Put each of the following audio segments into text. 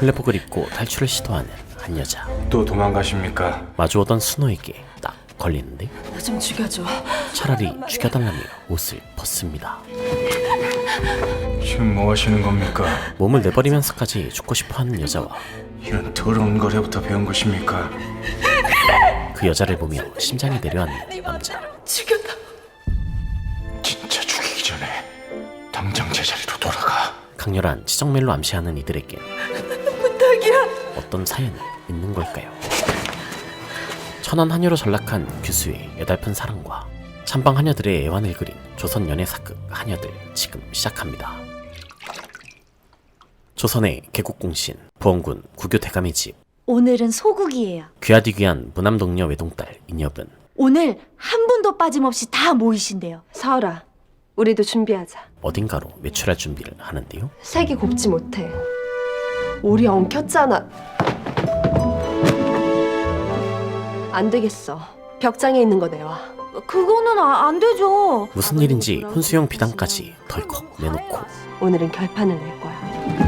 플레복을 입고 탈출을 시도하는 한 여자. 또 도망가십니까? 마주오던 순호에게 딱 걸리는데 나 좀 죽여줘. 차라리 죽여달라며 옷을 벗습니다. 지금 뭐 하시는 겁니까? 몸을 내버리면서까지 죽고 싶어하는 여자와 이런 더러운 거래부터 배운 것입니까? 그 여자를 보며 심장이 내려앉는 남자. 죽였다. 진짜 죽이기 전에 당장 제자리로 돌아가. 강렬한 지정멜로 암시하는 이들에겐 부탁이야. 어떤 사연이 있는 걸까요? 천안 한여로 전락한 규수의 애달픈 사랑과 찬방 하녀들의 애환을 그린 조선 연애 사극 하녀들 지금 시작합니다. 조선의 개국공신 부원군 구교 대감의 집. 오늘은 소국이에요. 귀하디 귀한 무남동녀 외동딸 인엽은 오늘 한 분도 빠짐없이 다 모이신대요. 서울아, 우리도 준비하자. 어딘가로 외출할 준비를 하는데요. 색이 곱지 못해. 우리 엉켰잖아. 안 되겠어. 벽장에 있는 거 내와. 그거는 안 되죠. 무슨 일인지 혼수용 비단까지 덜컥 내놓고 오늘은 결판을 낼 거야.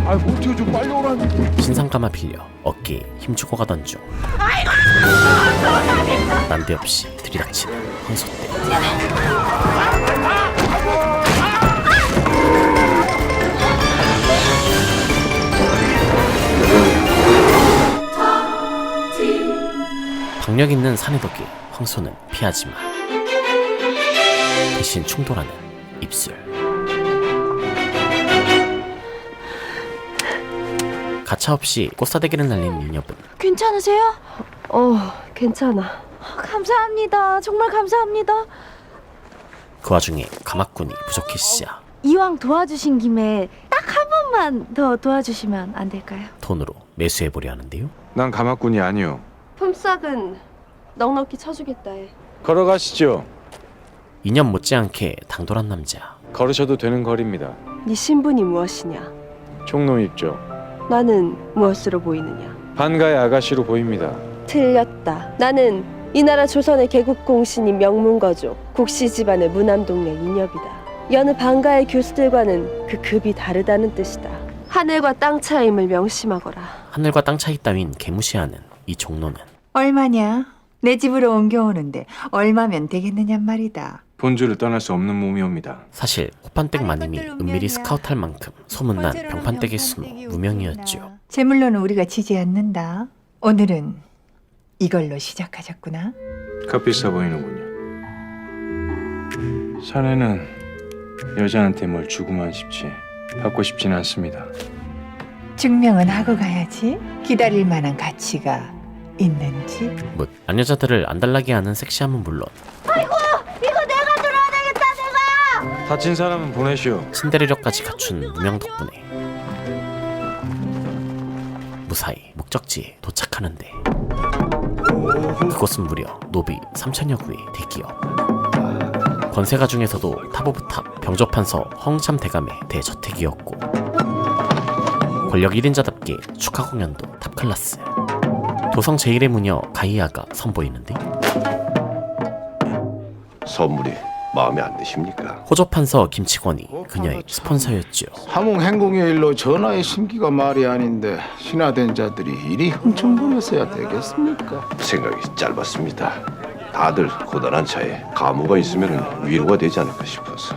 아, 못해요. 좀 빨리 오라니. 신상감아 빌려 어깨에 힘주고 가던 중 난데없이 들이닥치는 황소떼. 박력 있는 사내 덕에 황소는 피하지만 대신 충돌하는 입술. 가차없이 꽃사대기를 날린 인엽은 괜찮으세요? 괜찮아. 감사합니다. 정말 감사합니다. 그 와중에 가마꾼이 부족해지자 이왕 도와주신 김에 딱 한 번만 더 도와주시면 안 될까요? 돈으로 매수해보려 하는데요. 난 가마꾼이 아니오. 품삯은 넉넉히 쳐주겠다 해. 걸어가시죠. 인연 못지않게 당돌한 남자. 걸으셔도 되는 거리입니다. 네 신분이 무엇이냐? 총로 입죠. 나는 무엇으로 보이느냐? 반가의 아가씨로 보입니다. 틀렸다. 나는 이 나라 조선의 개국공신인 명문거족 국시 집안의 무남동녀 인엽이다. 여느 반가의 교수들과는 그 급이 다르다는 뜻이다. 하늘과 땅 차이임을 명심하거라. 하늘과 땅 차이 따윈 개무시하는 이 종로는 얼마냐? 내 집으로 옮겨오는데 얼마면 되겠느냔 말이다. 본주를 떠날 수 없는 몸이옵니다. 사실 호판댁 마님이 은밀히 스카우트할 만큼 소문난 병판댁의 순호 무명이었죠. 제물로는 우리가 지지 않는다. 오늘은 이걸로 시작하셨구나. 값비싸 보이는군요. 사내는 여자한테 뭘 주고만 싶지 받고 싶진 않습니다. 증명은 하고 가야지. 기다릴 만한 가치가 있는지. 뭇 안여자들을 안달나게 하는 섹시함은 물론 다친 사람은 보내시오. 신데레력까지 갖춘 무명 덕분에 무사히 목적지에 도착하는데 그곳은 무려 노비 3천여 구의 대기업. 권세가 중에서도 탑 오브 탑 병조판서 허응참 대감의 대저택이었고 권력 1인자답게 축하 공연도 탑클래스. 도성 제1의 무녀 가이아가 선보이는데 선물이 마음에 안 드십니까? 호조판서 김치권이 그녀의 스폰서였죠. 함흥 행궁의 일로 전하의 심기가 말이 아닌데 신하된 자들이 이리 흥청거렸어야 되겠습니까? 생각이 짧았습니다. 다들 고단한 차에 가무가 있으면 위로가 되지 않을까 싶어서.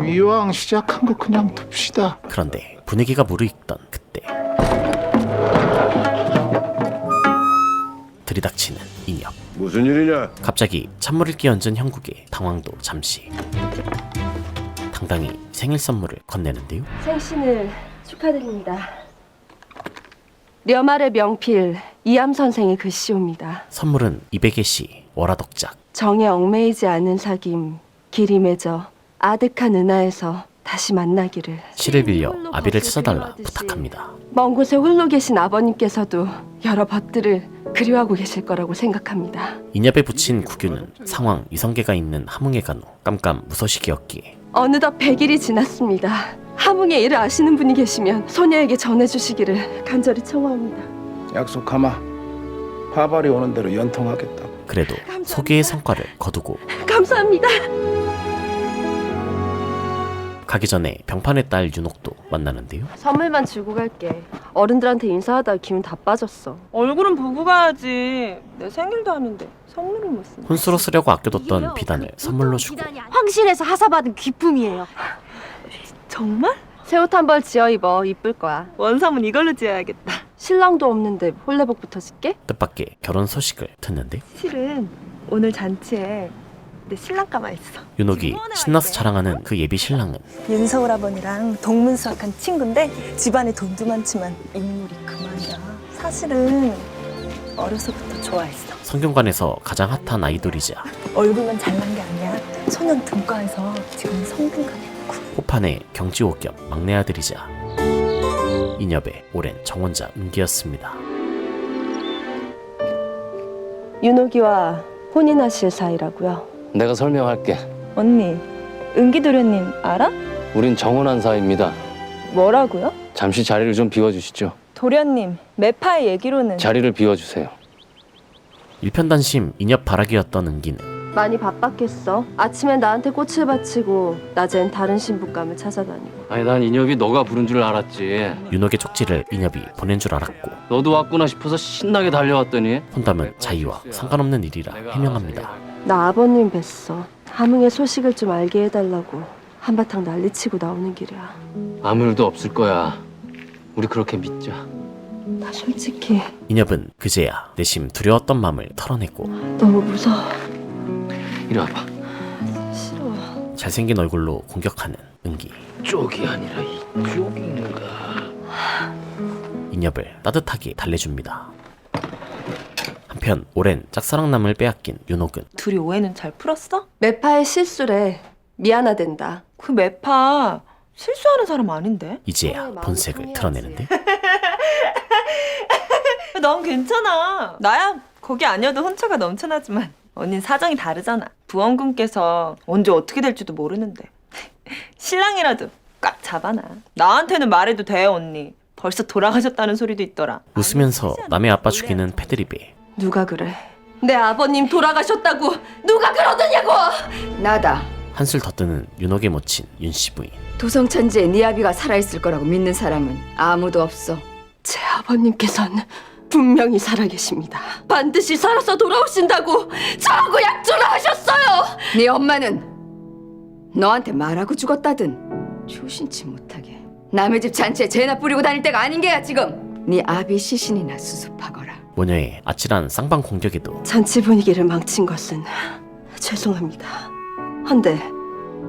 이왕 시작한 거 그냥 둡시다. 그런데 분위기가 무르익던 그때 들이닥치는 인엽. 무슨 일이냐? 갑자기 찬물을 끼얹은 형국에 당황도 잠시. 당당히 생일 선물을 건네는데요. 생신을 축하드립니다. 려말의 명필 이암 선생의 글씨옵니다. 선물은 200의 시 월화덕작. 정에 얽매이지 않은 사귐 길이 맺어 아득한 은하에서 다시 만나기를. 시를 빌려 아비를 찾아달라 부탁합니다. 먼 곳에 홀로 계신 아버님께서도 여러 벗들을 그리워하고 계실 거라고 생각합니다. 인엽에 붙인 구규는 상황 이성계가 있는 함흥의 간호 깜깜 무소식이었기에 어느덧 100일이 지났습니다. 함흥의 일을 아시는 분이 계시면 소녀에게 전해주시기를 간절히 청하옵니다. 약속하마. 파발이 오는 대로 연통하겠다고. 그래도 소개의 성과를 거두고 감사합니다. 가기 전에 병판의 딸 윤옥도 만나는데요. 선물만 주고 갈게. 어른들한테 인사하다가 기운 다 빠졌어. 얼굴은 보고 가야지. 내 생일도 아닌데 선물을 못 쓰네. 혼수로 쓰려고 아껴뒀던 비단을 선물로 주고 황실에서 하사받은 귀품이에요. 정말? 새 옷 한 벌 지어 입어. 이쁠 거야. 원삼은 이걸로 지어야겠다. 신랑도 없는데 홀레복부터 짓게? 뜻밖의 결혼 소식을 듣는데 실은 오늘 잔치에 내 신랑감만 있어. 윤옥이 신나서 자랑하는 그 예비 신랑은 윤서울 아버니랑 동문수학한 친구인데 집안에 돈도 많지만 인물이 그만이야. 사실은 어려서부터 좋아했어. 성균관에서 가장 핫한 아이돌이자 얼굴만 잘난 게 아니야. 소년 등과에서 지금 성균관에 있고. 호판의 경지호 겸 막내 아들이자 인엽의 오랜 정혼자 은기였습니다. 윤옥이와 혼인하실 사이라고요. 내가 설명할게. 언니, 은기 도련님 알아? 우린 정혼한 사이입니다. 뭐라고요? 잠시 자리를 좀 비워주시죠. 도련님, 매파의 얘기로는 자리를 비워주세요. 일편단심 인엽 바라기였던 은기는 많이 바빴겠어. 아침엔 나한테 꽃을 바치고 낮엔 다른 신부감을 찾아다니고. 아니 난 인엽이 너가 부른 줄 알았지. 윤옥의 쪽지를 인엽이 보낸 줄 알았고 너도 왔구나 싶어서 신나게 달려왔더니 혼담은 자의와 상관없는 일이라 해명합니다. 나 아버님 뵀어. 함흥의 소식을 좀 알게 해달라고 한바탕 난리치고 나오는 길이야. 아무 일도 없을 거야. 우리 그렇게 믿자. 나 솔직히 인엽은 그제야 내심 두려웠던 마음을 털어내고 너무 무서워. 이리 와봐. 싫어. 잘생긴 얼굴로 공격하는 은기. 쪽이 아니라 이쪽인가. 인엽을 따뜻하게 달래줍니다. 한편 오랜 짝사랑남을 빼앗긴 윤옥은 둘이 오해는 잘 풀었어? 매파의 실수래. 미안하댄다. 그 매파 실수하는 사람 아닌데? 이제야 본색을 드러내는데 넌 괜찮아. 나야 거기 아니어도 혼처가 넘쳐나지만 언닌 사정이 다르잖아. 부원군께서 언제 어떻게 될지도 모르는데 신랑이라도 꽉 잡아놔. 나한테는 말해도 돼 언니. 벌써 돌아가셨다는 소리도 있더라. 웃으면서 남의 아빠 죽이는 패드립에 누가 그래? 내 아버님 돌아가셨다고 누가 그러더냐고! 나다. 한술 더 뜨는 윤옥의 모친 윤씨 부인. 도성천지에 네 아비가 살아있을 거라고 믿는 사람은 아무도 없어. 제 아버님께서는 분명히 살아계십니다. 반드시 살아서 돌아오신다고 저하고 약조를 하셨어요! 네 엄마는 너한테 말하고 죽었다든 조신치 못하게 남의 집 잔치에 죄나 뿌리고 다닐 때가 아닌 게야 지금. 네 아비 시신이나 수습하거라. 모녀의 아찔한 쌍방 공격에도 잔치 분위기를 망친 것은 죄송합니다. 헌데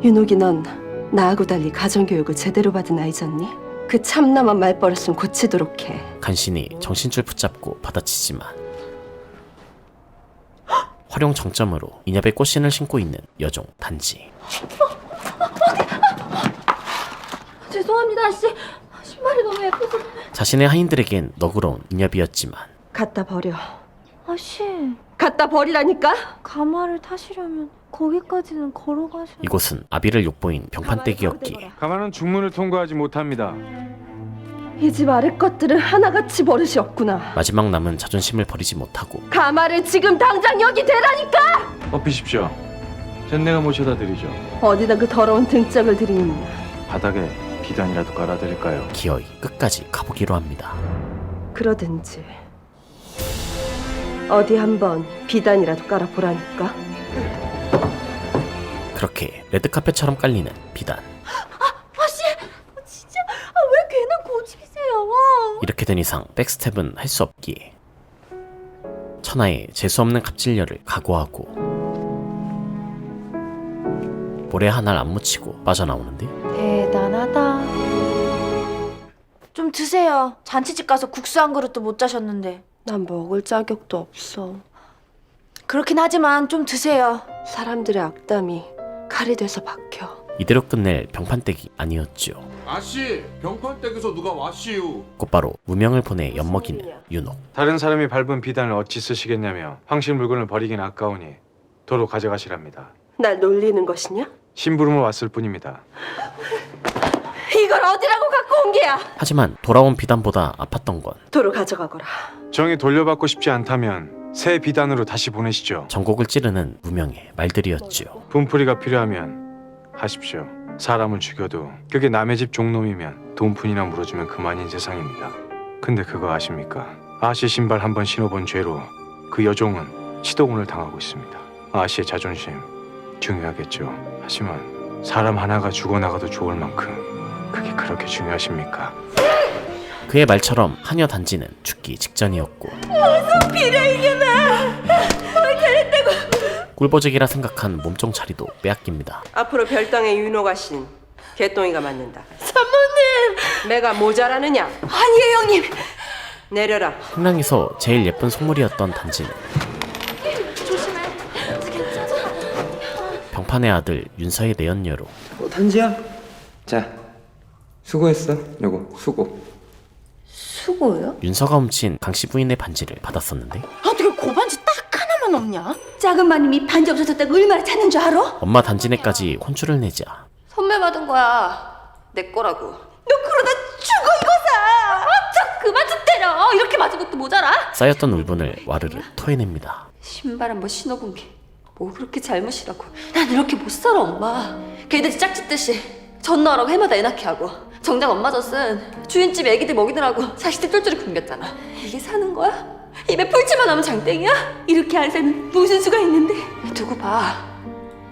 윤옥이 넌 나하고 달리 가정교육을 제대로 받은 아이잖니? 그 참남한 말버릇은 고치도록 해. 간신히 정신줄 붙잡고 받아치지만 활용 정점으로 인엽의 꽃신을 신고 있는 여종 단지. 죄송합니다, 아씨. 신발이 너무 예뻐서. 자신의 하인들에겐 너그러운 인엽이었지만 갖다 버려. 아씨, 갖다 버리라니까? 가마를 타시려면 거기까지는 걸어가셔. 이곳은 아비를 욕보인 병판댁이었기에 가만은 중문을 통과하지 못합니다. 이 집 아래 것들은 하나같이 버릇이 없구나. 마지막 남은 자존심을 버리지 못하고 가마를 지금 당장 여기 대라니까! 엎으십시오. 전 내가 모셔다 드리죠. 어디다 그 더러운 등짝을 들이느냐. 바닥에 비단이라도 깔아드릴까요? 기어이 끝까지 가보기로 합니다. 그러든지 어디 한번 비단이라도 깔아보라니까. 그렇게 레드카펫처럼 깔리는 비단. 아씨, 진짜 왜 괜한 고집이세요? 이렇게 된 이상 백스텝은 할 수 없기에 천하의 재수없는 갑질녀를 각오하고 모래 하나를 안 묻히고 빠져나오는데 대단하다. 좀 드세요. 잔치집 가서 국수 한 그릇도 못 자셨는데. 난 먹을 자격도 없어. 그렇긴 하지만 좀 드세요. 사람들의 악담이 칼이 돼서 박혀. 이대로 끝낼 병판댁이 아니었죠. 아씨, 병판댁에서 누가 왔시우? 곧바로 무명을 보내 엿먹이는 윤옥. 다른 사람이 밟은 비단을 어찌 쓰시겠냐며 황실 물건을 버리긴 아까우니 도로 가져가시랍니다. 날 놀리는 것이냐? 심부름을 왔을 뿐입니다. 이걸 어디라고 갖고 온 게야? 하지만 돌아온 비단보다 아팠던 건 도로 가져가거라. 정이 돌려받고 싶지 않다면 새 비단으로 다시 보내시죠. 전곡을 찌르는 무명의 말들이었죠. 분풀이가 필요하면 하십시오. 사람을 죽여도 그게 남의 집 종놈이면 돈푼이나 물어주면 그만인 세상입니다. 근데 그거 아십니까? 아씨 신발 한번 신어본 죄로 그 여종은 치도군을 당하고 있습니다. 아씨의 자존심 중요하겠죠. 하지만 사람 하나가 죽어나가도 좋을 만큼 그게 그렇게 중요하십니까? 그의 말처럼 하녀 단지는 죽기 직전이었고 꿀보직이라 생각한 몸종 자리도 빼앗깁니다. 앞으로 별당의 윤호가신 개똥이가 맡는다. 사모님! 내가 모자라느냐? 아니에요, 형님. 내려라. 흥랑에서 제일 예쁜 속물이었던 단지는 병판의 아들 윤서의 내연녀로 단지야. 자, 수고했어. 여보, 수고. 수고요? 윤서가 훔친 강씨 부인의 반지를 받았었는데 어떻게 고반지 딱 하나만 없냐? 작은 마님이 반지 없어졌다고 얼마나 찾는 줄 알아? 엄마 단지네까지 혼쭐을 내자 선물 받은 거야. 내 거라고. 너 그러다 죽어 이거사. 저 그만 좀 때려. 이렇게 맞은 것도 모자라? 쌓였던 울분을 와르르 토해냅니다. 신발 한번 신어본 게 뭐 그렇게 잘못이라고. 난 이렇게 못 살아 엄마. 개돼지 짝짓듯이 전나라고 해마다 애 낳게 하고 정작 엄마 젖은 주인집 애기들 먹이느라고 자식들 쫄쫄이 굶겼잖아. 이게 사는 거야? 입에 풀칠만 하면 장땡이야? 이렇게 한 셈 무슨 수가 있는데. 두고 봐.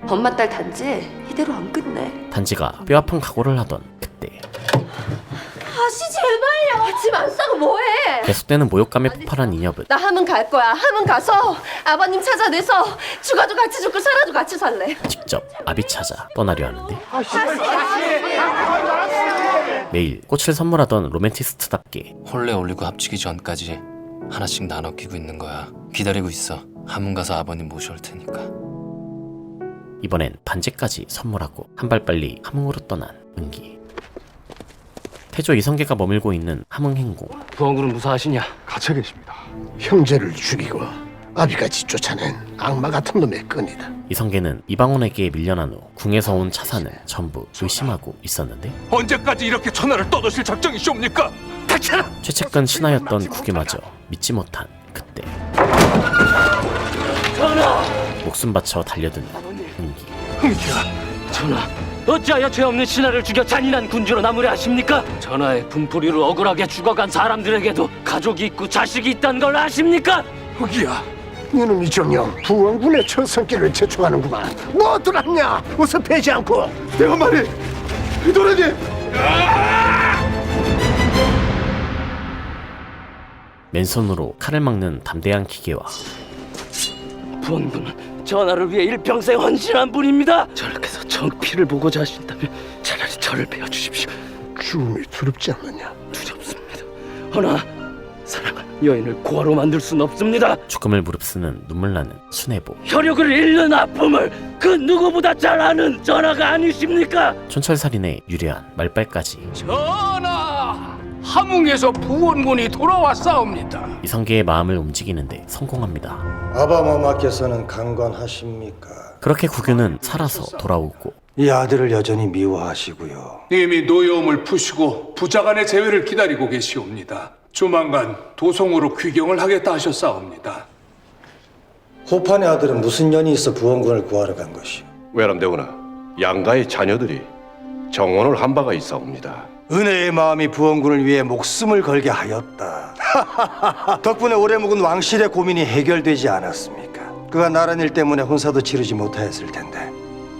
엄마 딸 단지 이대로 안 끝내. 단지가 뼈아픈 각오를 하던 그때 아씨 제발요. 집 안 싸고 뭐해. 계속되는 모욕감에 폭발한 이녀은 나 함흥 갈 거야. 함흥 가서 아버님 찾아내서 죽어도 같이 죽고 살아도 같이 살래. 직접 아비 찾아 떠나려 하는데 매일 꽃을 선물하던 로맨티스트답게 혼례 올리고 합치기 전까지 하나씩 나눠 끼고 있는 거야. 기다리고 있어. 함흥 가서 아버님 모셔올 테니까. 이번엔 반지까지 선물하고 한 발 빨리 함흥으로 떠난 은기. 태조 이성계가 머물고 있는 함흥 행궁. 부원군은 무사하시냐? 갇혀 계십니다. 형제를 죽이고 아비같이 쫓아낸 악마 같은 놈의 끈이다. 이성계는 이방원에게 밀려난 후 궁에서 온 차산을 전부 의심하고 있었는데 언제까지 이렇게 천하를 떠도실 작정이시옵니까? 닥쳐라! 최측근 신하였던 국유마저 믿지 못한 그때 목숨 바쳐 달려드는 은기. 전하, 어찌하여 죄 없는 신하를 죽여 잔인한 군주로 나무려 하십니까? 전하의 분풀이로 억울하게 죽어간 사람들에게도 가족이 있고 자식이 있다는 걸 아십니까? 흑이야, 이놈이 정녕 부원군의 천성길을 재촉하는구만. 뭐 들었냐? 어서 패지 않고. 내가 말해, 이도라니. 맨손으로 칼을 막는 담대한 기계와 부원군은 전하를 위해 일평생 헌신한 분입니다. 전하께서 정피를 보고자 하신다면 차라리 저를 베어주십시오. 죽음이 두렵지 않느냐? 두렵습니다. 허나 사랑하는 여인을 고아로 만들 순 없습니다. 죽음을 무릅쓰는 눈물나는 수뇌부. 혈육을 잃는 아픔을 그 누구보다 잘 아는 전하가 아니십니까? 촌철살인의 유려한 말발까지. 전하! 함흥에서 부원군이 돌아왔사옵니다. 이성계의 마음을 움직이는데 성공합니다. 아바마마께서는 강관하십니까? 그렇게 국유는 살아서 돌아오고 이 아들을 여전히 미워하시고요. 이미 노여움을 푸시고 부자간의 재회를 기다리고 계시옵니다. 조만간 도성으로 귀경을 하겠다 하셨사옵니다. 호판의 아들은 무슨 연이 있어 부원군을 구하러 간 것이오? 외람되거나 양가의 자녀들이 정원을 한 바가 있사옵니다. 은혜의 마음이 부원군을 위해 목숨을 걸게 하였다. 덕분에 오래 묵은 왕실의 고민이 해결되지 않았습니까? 그가 나란 일 때문에 혼사도 치르지 못하였을 텐데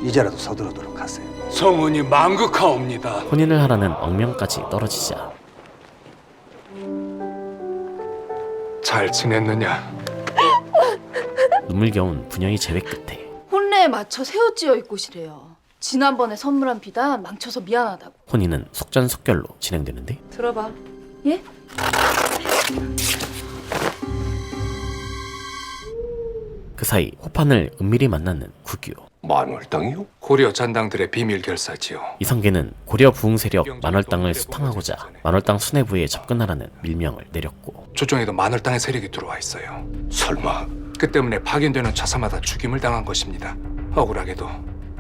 이제라도 서두르도록 하세요. 성은이 망극하옵니다. 혼인을 하라는 엉명까지 떨어지자 잘 지냈느냐? 눈물겨운 분영이 재회 끝에 혼례에 맞춰 새옷 지어 입고 시래요. 지난번에 선물한 비단 망쳐서 미안하다고. 혼인은 속전속결로 진행되는데 들어봐. 예? 그 사이 호판을 은밀히 만나는 국유. 만월당이요? 고려 잔당들의 비밀 결사지요. 이성계는 고려 부흥 세력 만월당을 수탕하고자 만월당 수뇌부에 접근하라는 밀명을 내렸고 조정에도 만월당의 세력이 들어와 있어요. 설마 그 때문에 파견되는 차사마다 죽임을 당한 것입니다. 억울하게도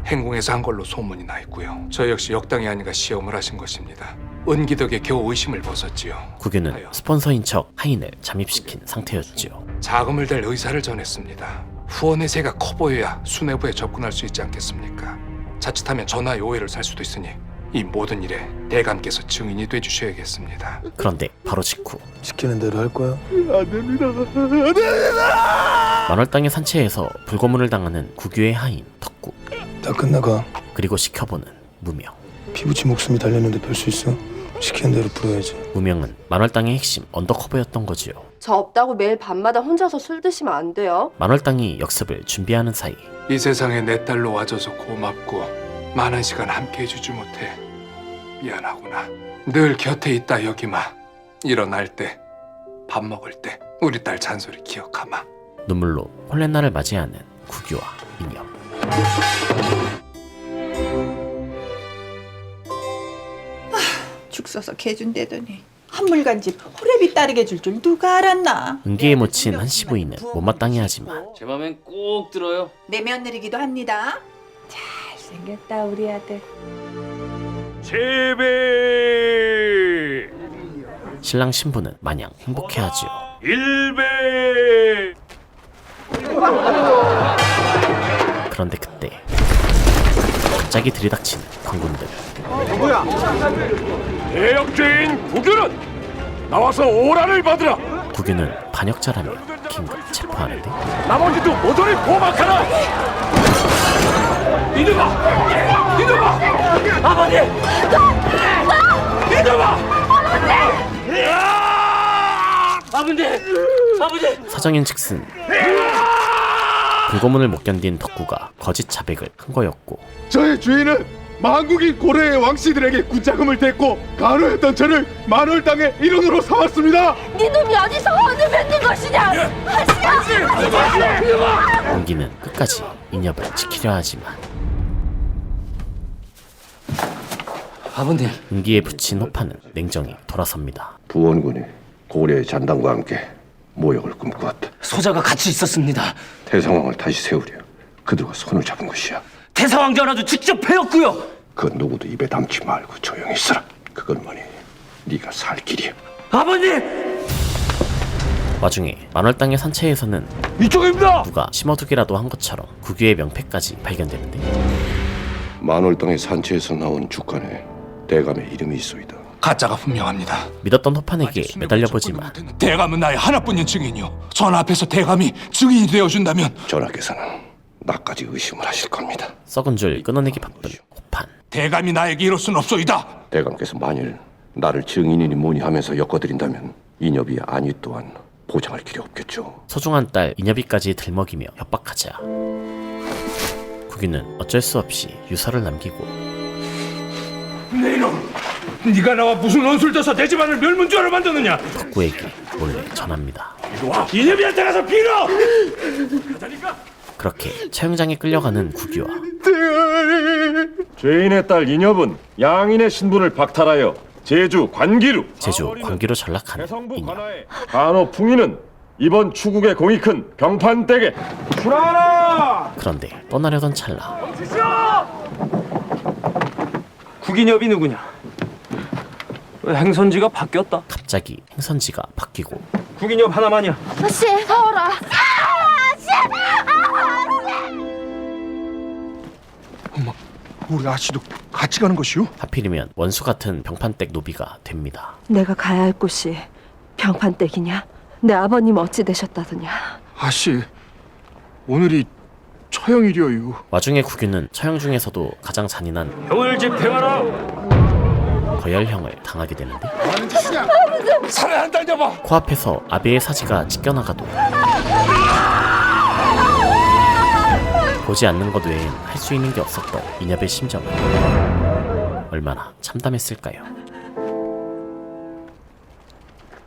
행궁에서 한 걸로 소문이 나 있고요. 저 역시 역당이 아닌가 시험을 하신 것입니다. 은기 덕에 겨우 의심을 벗었지요. 국유는 스폰서인 척 하인을 잠입시킨 상태였지요. 자금을 댈 의사를 전했습니다. 후원의 세가 커 보여야 수뇌부에 접근할 수 있지 않겠습니까? 자칫하면 전하의 오해를 살 수도 있으니 이 모든 일에 대감께서 증인이 돼주셔야겠습니다. 그런데 바로 직후 시키는 대로 할 거야? 만월당의 산채에서 불고문을 당하는 구규의 하인 덕구, 다 끝나가. 그리고 시켜보는 무명. 피부치 목숨이 달렸는데 별 수 있어? 시키는 대로 풀어야지. 무명은 만월당의 핵심 언더커버였던 거지요. 저 없다고 매일 밤마다 혼자서 술 드시면 안 돼요. 만월당이 역습을 준비하는 사이 이 세상에 내 딸로 와줘서 고맙고 많은 시간 함께 해주지 못해 미안하구나. 늘 곁에 있다 여기마. 일어날 때, 밥 먹을 때 우리 딸 잔소리 기억하마. 눈물로 홀레나를 맞이하는 구규와 인엽. 죽 써서 개준대더니 한물간집 호래비 따르게 줄 줄 누가 알았나? 은기에 묻힌 한 시부인은 못마땅해 하지만 제 맘엔 꼭 들어요. 내 며느리기도 합니다. 잘생겼다 우리 아들. 세배 신랑 신부는 마냥 행복해하지요. 일배 그런데 그때 갑자기 들이닥치는 광군들. 누구야? 대역죄인 구규는 나와서 오라를 받으라. 구규는 반역자라며 긴급 체포하는데 나머지도 모조리 포박하라. 이놈아! 이놈아! 아버지! 이놈아! 아버지! 아버지! 사정인즉슨 불고문을 못 견딘 덕구가 거짓 자백을 한 거였고, 저의 주인은 만국인 고려의 왕씨들에게 군자금을 댔고 간호했던 저를 만월당의 일원으로 삼았습니다. 네 놈이 어디서 혼을 뱉는 것이냐? 은기는 끝까지 인엽을 지키려 하지만 아버님. 은기에 붙인 호파는 냉정히 돌아섭니다. 부원군이 고려의 잔당과 함께 모욕을 꿈꾸었다. 소자가 같이 있었습니다. 태상왕을 다시 세우려 그들과 손을 잡은 것이야. 태사왕 전화도 직접 배웠고요. 그 누구도 입에 담지 말고 조용히 있어라. 그것만이 네가 살 길이야. 아버님! 와중에 만월당의 산채에서는 이쪽입니다. 누가 심어두기라도 한 것처럼 구규의 명패까지 발견되는데 만월당의 산채에서 나온 죽간에 대감의 이름이 있소이다. 가짜가 분명합니다. 믿었던 호판에게 매달려보지만 대감은 나의 하나뿐인 증인이요. 전하 앞에서 대감이 증인이 되어준다면 전하께서는 나까지 의심을 하실 겁니다. 썩은 줄 끊어내기 바쁜 호판. 대감이 나에게 이럴 순 없소이다. 대감께서 만일 나를 증인이니 뭐니 하면서 엮어드린다면 인엽이 아니 또한 보장할 길이 없겠죠. 소중한 딸 인엽이까지 들먹이며 협박하자 구규는 어쩔 수 없이 유서를 남기고 네 이놈! 네가 나와 무슨 원수를 져서 내 집안을 멸문지화로 만드느냐? 덕구에게 몰래 전합니다. 이리 와! 인엽이한테 가서 빌어! 그렇게 처형장에 끌려가는 구규와 죄인의 딸 인엽은 양인의 신분을 박탈하여 제주 관기로 전락하는 인엽. 간호 풍이는 이번 추국의 공이 큰 병판댁에 출하라. 그런데 떠나려던 찰나 국인엽이 누구냐? 왜 행선지가 바뀌었다? 갑자기 행선지가 바뀌고 국인엽 하나만이야. 아씨, 서울아. 우리 아씨도 같이 가는 것이오? 하필이면 원수 같은 병판댁 노비가 됩니다. 내가 가야 할 곳이 병판댁이냐? 내 아버님 어찌 되셨다더냐? 아씨, 오늘이 처형일이어요. 와중에 구규는 처형 중에서도 가장 잔인한 형을 집행하라. 거열형을 당하게 되는데 살해 한 달 잡아. 코앞에서 아베의 사지가 찢겨나가도 보지 않는 것 외엔 할 수 있는 게 없었던 인엽의 심정은 얼마나 참담했을까요?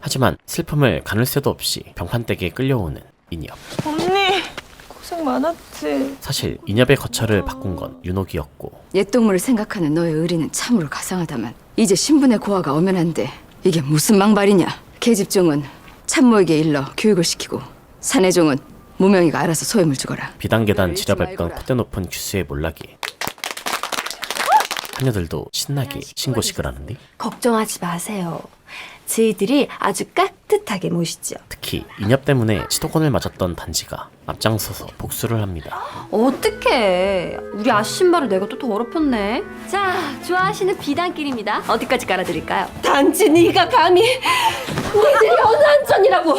하지만 슬픔을 가눌 새도 없이 병판댁에 끌려오는 인엽. 언니 고생 많았지. 사실 인엽의 거처를 바꾼 건 윤옥이었고 옛동무를 생각하는 너의 의리는 참으로 가상하다만 이제 신분의 고하가 엄연한데 이게 무슨 망발이냐. 계집종은 참모에게 일러 교육을 시키고 사내종은 무명이가 알아서 소임을 주거라. 비단계단 지려밟던 콧대 높은 규수의 몰락이 하녀들도 신나게 신고식을 하는데 걱정하지 마세요. 저희들이 아주 깍듯하게 모시죠. 특히 인협 때문에 치도권을 맞았던 단지가 앞장서서 복수를 합니다. 어떡해. 우리 아씨 신발을 내가 또 더럽혔네. 자, 좋아하시는 비단길입니다. 어디까지 깔아드릴까요? 단지 네가 감히 니들이 어느 한전이라고.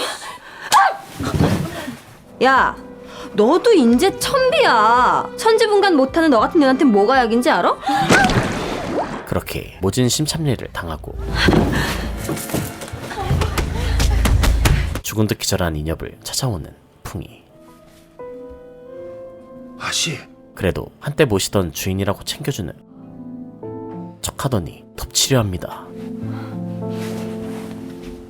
야, 너도 인제 천비야. 천지분간 못하는 너 같은 년한테 뭐가 약인지 알아? 그렇게 모진 심참례를 당하고 죽은 듯 기절한 인협을 찾아오는 풍이. 아씨, 그래도 한때 모시던 주인이라고 챙겨주는 척하더니 덮치려 합니다.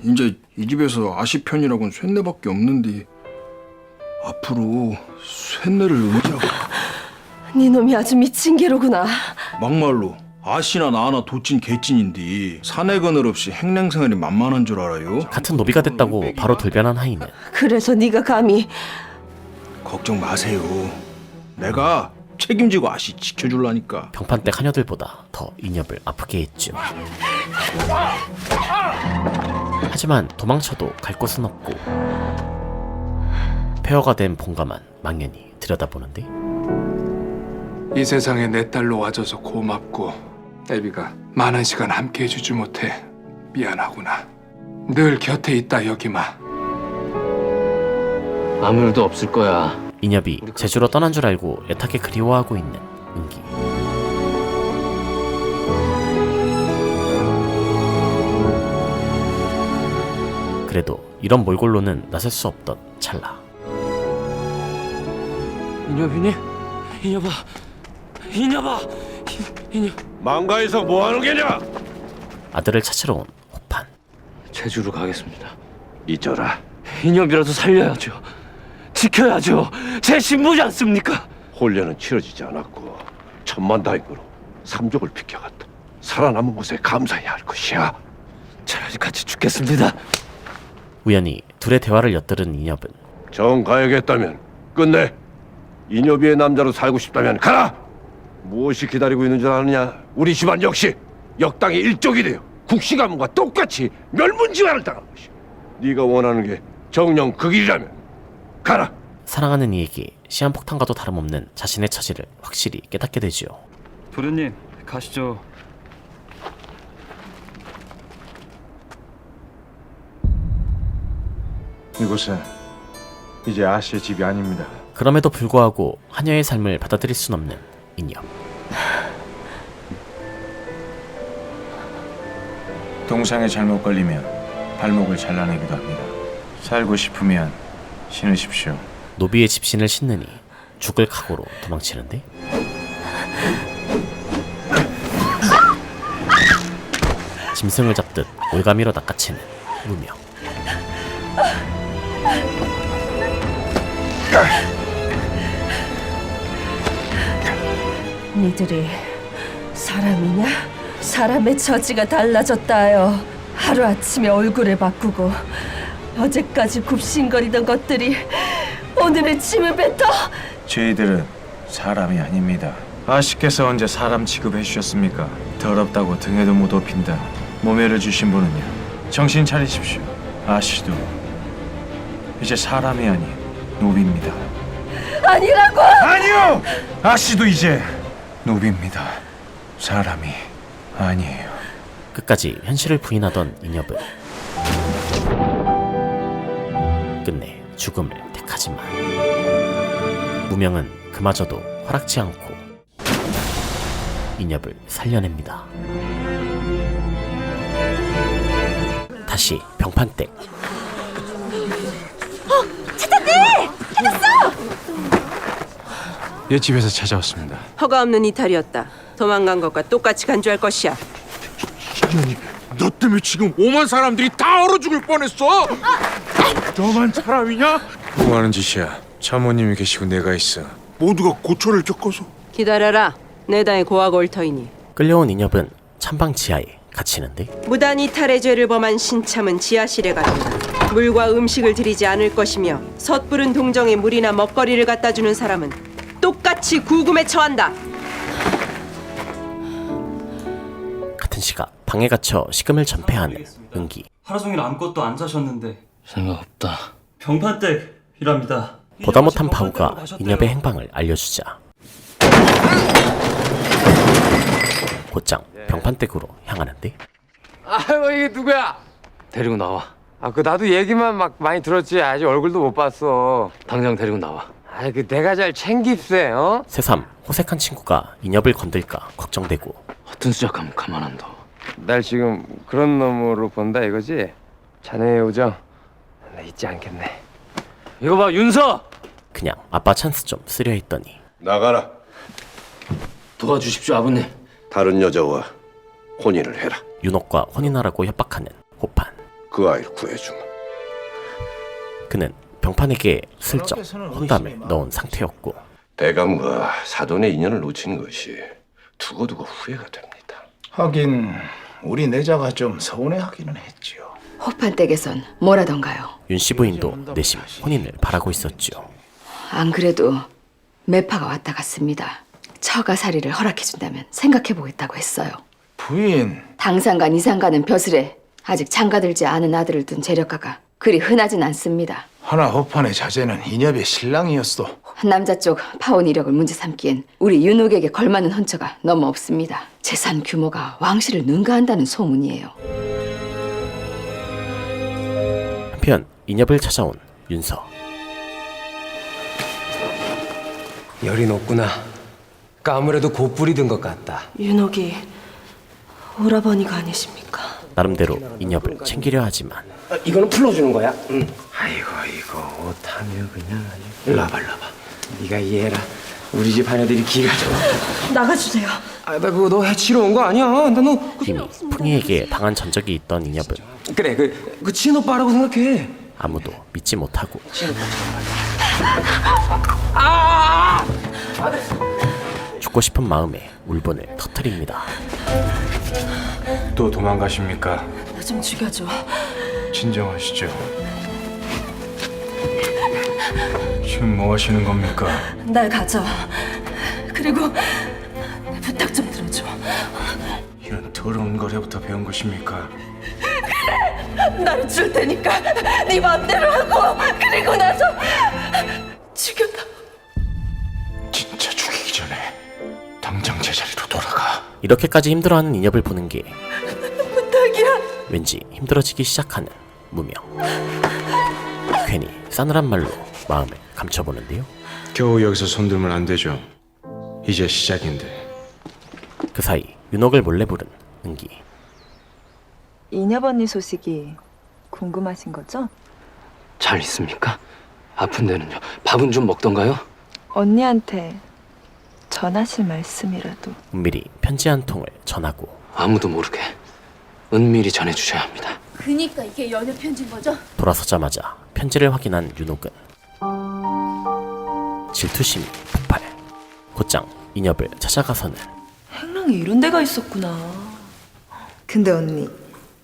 이제 이 집에서 아씨 편이라고는 쇳내밖에 없는데 앞으로 쇳내를 의지하고 네 놈이 아주 미친 개로구나. 막말로 아씨나 나나 도찐 개찐인데 사내 그늘 없이 행랭생활이 만만한 줄 알아요? 같은 노비가 됐다고 바로 돌변한 하인은 그래서 네가 감히. 걱정 마세요. 내가 책임지고 아씨 지켜줄라니까. 병판댁 하녀들보다 더 인협을 아프게 했죠. 하지만 도망쳐도 갈 곳은 없고 폐허가 된 본가만 망연히 들여다보는데 이 세상에 내 딸로 와줘서 고맙고 애비가 많은 시간 함께 해주지 못해 미안하구나. 늘 곁에 있다 여기마. 아무 일도 없을 거야. 인협이 제주로 떠난 줄 알고 애타게 그리워하고 있는 은기. 그래도 이런 몰골로는 나설 수 없던 찰나. 인협이니? 인협아, 인협아, 인협. 망가에서 뭐 하는 게냐? 아들을 찾으러 온 호판. 제주로 가겠습니다. 잊어라. 인협이라도 살려야죠. 지켜야죠. 제 신부지 않습니까? 혼례는 치러지지 않았고 천만다행으로 삼족을 비켜갔다. 살아남은 것에 감사해야 할 것이야. 차라리 같이 죽겠습니다. 우연히 둘의 대화를 엿들은 인협은 정 가야겠다면 끝내. 인여비의 남자로 살고 싶다면 가라. 무엇이 기다리고 있는 줄 아느냐? 우리 집안 역시 역당의 일족이 되어 국시 가문과 똑같이 멸문지화를 당한 것이야. 네가 원하는 게 정녕 그 길이라면 가라. 사랑하는 이에게 시한폭탄과도 다름없는 자신의 처지를 확실히 깨닫게 되지요. 도련님, 가시죠. 이곳은 이제 아씨의 집이 아닙니다. 그럼에도 불구하고 하녀의 삶을 받아들일 순 없는 인협. 동상에 잘못 걸리면 발목을 잘라내기도 합니다. 살고 싶으면 신으십시오. 노비의 집신을 신느니 죽을 각오로 도망치는데 짐승을 잡듯 올가미로 낚아채는 무명. 니들이 사람이냐? 사람의 처지가 달라졌다요. 하루아침에 얼굴을 바꾸고 어제까지 굽신거리던 것들이 오늘은 침을 뱉어? 저희들은 사람이 아닙니다. 아씨께서 언제 사람 취급해 주셨습니까? 더럽다고 등에도 못 업힌다. 모멸을 주신 분은요. 정신 차리십시오. 아씨도 이제 사람이 아닌 노비입니다. 아니라고! 아니요! 아씨도 이제 노비입니다. 사람이 아니에요. 끝까지 현실을 부인하던 인협은 끝내 죽음을 택하지만 무명은 그마저도 허락지 않고 인협을 살려냅니다. 다시 병판댁. 찾았네! 찾았어! 얘 집에서 찾아왔습니다. 허가 없는 이탈이었다. 도망간 것과 똑같이 간주할 것이야. 신현이, 너 때문에 지금 5만 사람들이 다 얼어 죽을 뻔했어. 너만 사람이냐? 뭐 하는 짓이야? 참모님이 계시고 내가 있어. 모두가 고초를 겪어서. 기다려라. 내 당의 고아가 올 터이니. 끌려온 인협은 찬방 지하에 갇히는데 무단 이탈의 죄를 범한 신참은 지하실에 간다. 물과 음식을 드리지 않을 것이며 섣부른 동정에 물이나 먹거리를 갖다 주는 사람은 똑같이 구금에 처한다. 시각 방에 갇혀 식음을 전폐하는 은기. 하루 종일 아무것도 안 자셨는데. 생각 없다. 병판댁이랍니다. 보다 못한 바우가 인엽의 행방을 알려주자 곧장 병판댁으로 향하는데 아유 이게 누구야? 데리고 나와. 그 나도 얘기만 막 많이 들었지 아직 얼굴도 못 봤어. 당장 데리고 나와. 그 내가 잘 챙깁세 어? 새삼 호색한 친구가 인엽을 건들까 걱정되고 허튼 수작하면 가만 안 둬. 날 지금 그런 놈으로 본다 이거지? 자네의 우정 나 잊지 않겠네. 이거 봐 윤서! 그냥 아빠 찬스 좀 쓰려 했더니 나가라. 도와주십시오 아버님. 다른 여자와 혼인을 해라. 윤옥과 혼인하라고 협박하는 호판. 그 아이를 구해주마. 그는 병판에게 슬쩍 혼담을 넣은 상태였고 대감과 사돈의 인연을 놓친 것이 두고두고 후회가 됩니다. 하긴 우리 내자가 좀 서운해하기는 했지요. 호판댁에선 뭐라던가요? 윤씨 부인도 내심 혼인을 바라고 있었죠. 안 그래도 매파가 왔다 갔습니다. 처가살이를 허락해준다면 생각해보겠다고 했어요. 부인. 당상간 이상가는 벼슬에 아직 장가들지 않은 아들을 둔 재력가가 그리 흔하진 않습니다. 하나 호판의 자제는 인엽의 신랑이었어. 남자 쪽 파혼 이력을 문제 삼기엔 우리 윤옥에게 걸맞는 헌처가 너무 없습니다. 재산 규모가 왕실을 능가한다는 소문이에요. 한편 인엽을 찾아온 윤서. 열이 높구나. 아무래도 곧불이 든 것 같다. 윤옥이 오라버니가 아니십니까? 나름대로 인엽을 챙기려 하지만 이거는 풀어주는 거야? 응. 아이고 이거 옷하며 그냥 아주. 일로 와봐. 네가 이해해라. 우리 집 하녀들이 기가 좋아. 나가주세요. 나 그거 너 해치러 온 거 아니야. 너 이미 풍이에게 당한 전적이 있던 인엽은 그래 그 친오빠라고 생각해. 아무도 믿지 못하고 죽고 싶은 마음에 울분을 터뜨립니다. 또 도망가십니까? 나 좀 죽여줘. 진정하시죠. 지금 뭐 하시는 겁니까? 날 가져. 그리고 부탁 좀 들어줘. 이런 더러운 거래부터 배운 것입니까? 나를 줄 테니까 네 맘대로 하고 그리고 나서 죽여다. 진짜 죽이기 전에 당장 제자리로 돌아가. 이렇게까지 힘들어하는 인엽을 보는 게 부탁이야. 왠지 힘들어지기 시작하는 무명. 괜히 싸늘한 말로 마음을 감춰보는데요. 겨우 여기서 손들면 안 되죠. 이제 시작인데. 그 사이 윤옥을 몰래 부른 은기. 인엽 언니 소식이 궁금하신 거죠? 잘 있습니까? 아픈 데는요. 밥은 좀 먹던가요? 언니한테 전하실 말씀이라도. 은밀히 편지 한 통을 전하고 아무도 모르게 은밀히 전해주셔야 합니다. 그니까 이게 연애 편지인 거죠? 돌아서자마자 편지를 확인한 윤옥은 질투심이 폭발. 곧장 인엽을 찾아가서는 행랑에 이런 데가 있었구나. 근데 언니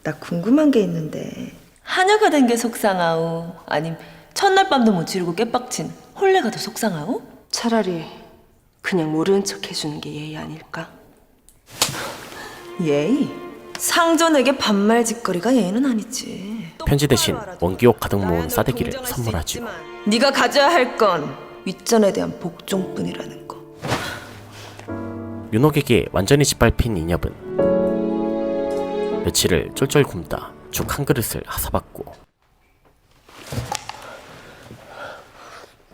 나 궁금한 게 있는데 하녀가 된 게 속상하오? 아님 첫날 밤도 못 지르고 깨빡친 혼례가 더 속상하오? 차라리 그냥 모르는 척 해주는 게 예의 아닐까? 예의? 상전에게 반말 짓거리가 예의는 아니지. 편지 대신 원기옥 가득 모은 싸대기를 선물하죠. 네가 가져야 할 건 윗전에 대한 복종뿐이라는 거. 윤옥에게 완전히 짓밟힌 인엽은 며칠을 쫄쫄 굶다 죽 한 그릇을 하사받고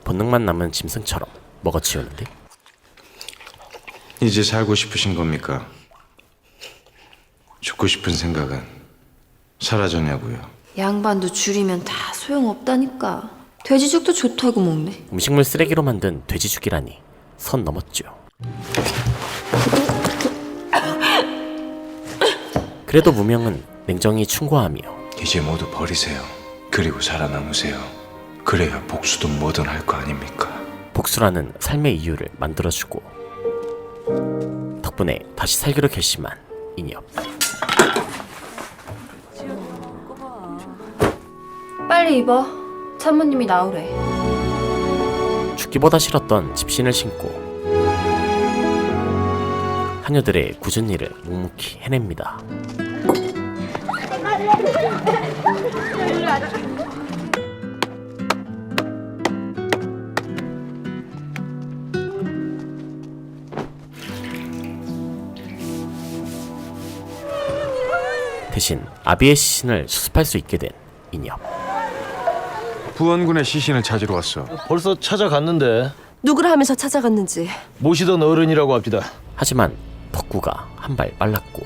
본능만 남은 짐승처럼 먹어치우는데 이제 살고 싶으신 겁니까? 죽고 싶은 생각은 사라졌냐고요? 양반도 줄이면 다 소용없다니까. 돼지죽도 좋다고 먹네. 음식물 쓰레기로 만든 돼지죽이라니 선 넘었죠. 그래도 무명은 냉정히 충고하며 이제 모두 버리세요. 그리고 살아남으세요. 그래야 복수도 뭐든 할 거 아닙니까? 복수라는 삶의 이유를 만들어주고 덕분에 다시 살기로 결심한 인엽. 빨리 입어. 참모님이 나오래. 죽기보다 싫었던 집신을 신고 하녀들의 굳은 일을 묵묵히 해냅니다. 대신 아비의 시신을 수습할 수 있게 된 인엽. 부원군의 시신을 찾으러 왔어. 벌써 찾아갔는데. 누구를 하면서 찾아갔는지. 모시던 어른이라고 합니다. 하지만 덕구가 한 발 빨랐고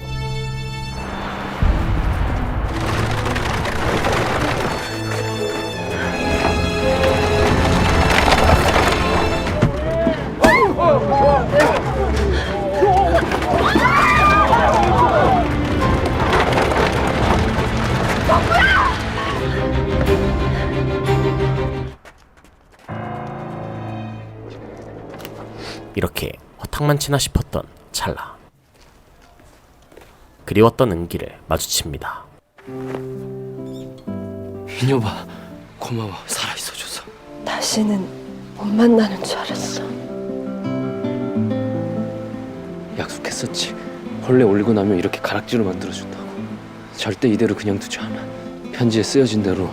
이렇게 허탕만 치나 싶었던 찰나 그리웠던 은기를 마주칩니다. 인여봐, 고마워. 살아있어줘서. 다시는 못 만나는 줄 알았어. 약속했었지. 벌레 올리고 나면 이렇게 가락지로 만들어준다고. 절대 이대로 그냥 두지 않아. 편지에 쓰여진 대로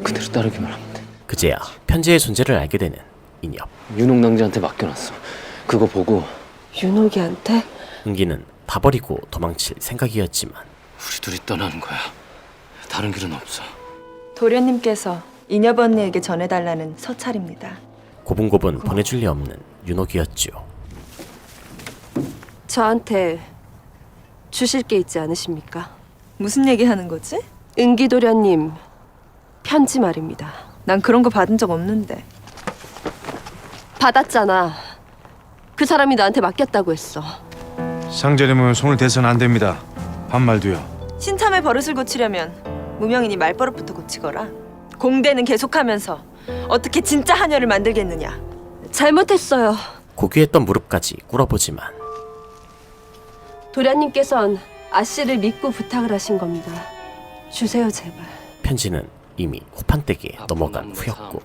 그대로 따르기만 하면 돼. 그제야 편지의 존재를 알게 되는 인엽. 윤옥 낭자한테 맡겨놨어. 그거 보고 윤옥이한테? 은기는 다 버리고 도망칠 생각이었지만 우리 둘이 떠나는 거야. 다른 길은 없어. 도련님께서 인여보 언니에게 전해달라는 서찰입니다. 고분고분 보내줄 리 없는 윤옥이었죠. 저한테 주실 게 있지 않으십니까? 무슨 얘기하는 거지? 은기도련님 편지 말입니다. 난 그런 거 받은 적 없는데. 받았잖아. 그 사람이 나한테 맡겼다고 했어. 상제님은 손을 대서는 안 됩니다. 반말도요. 신참의 버릇을 고치려면 무명인이 말버릇부터 고치거라. 공대는 계속하면서 어떻게 진짜 하녀를 만들겠느냐. 잘못했어요. 고귀했던 무릎까지 꿇어보지만 도련님께선 아씨를 믿고 부탁을 하신 겁니다. 주세요 제발. 편지는 이미 호판댁에 넘어간 후였고